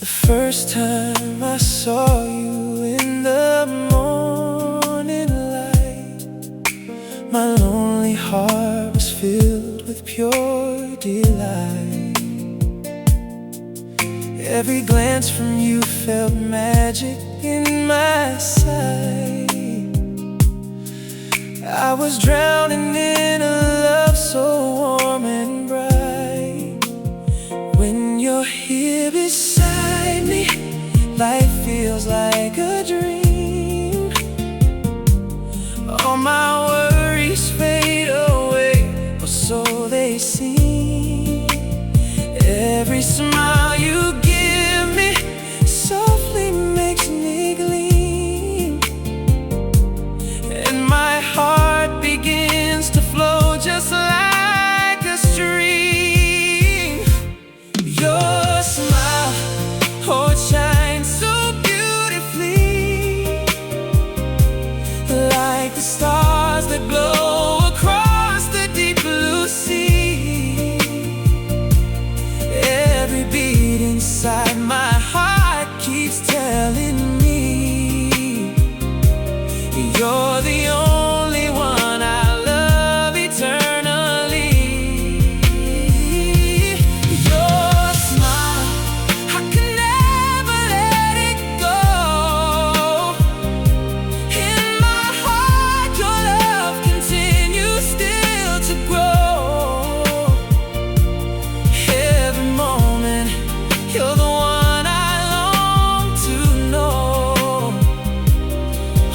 The first time I saw you in the morning light, my lonely heart was filled with pure delight. Every glance from you felt magic in my sight. I was drowning in a love so warm and bright. When you're here beside me, life feels like a dream. All my worries fade away, or so they seem. Every smile you give me softly makes me gleam, and my heart begins to flow just like a stream. Your smile, oh, it shines so beautifully, like the stars that glow across the deep blue sea. Every beat inside my heart keeps telling me you're the only one I love eternally. Your smile, I can never let it go. In my heart, your love continues still to grow. Every moment, you're the one I long to know,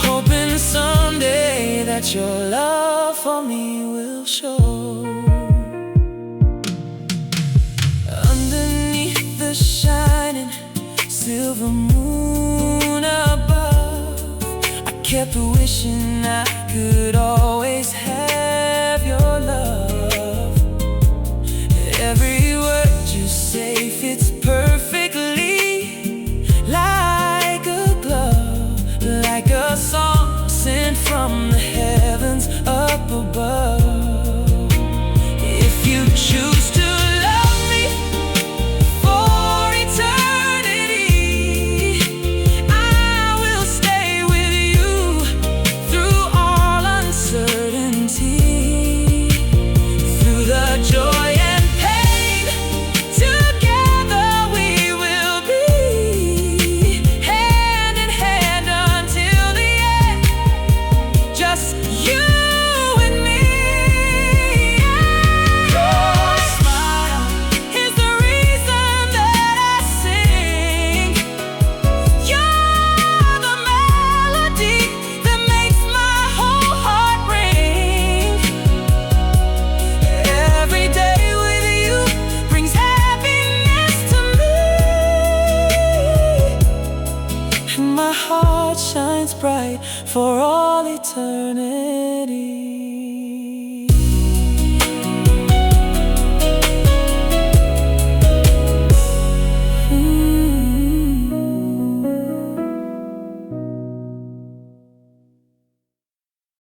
hoping someday that your love for me will show. Underneath the shining silver moon above, I kept wishing I could always have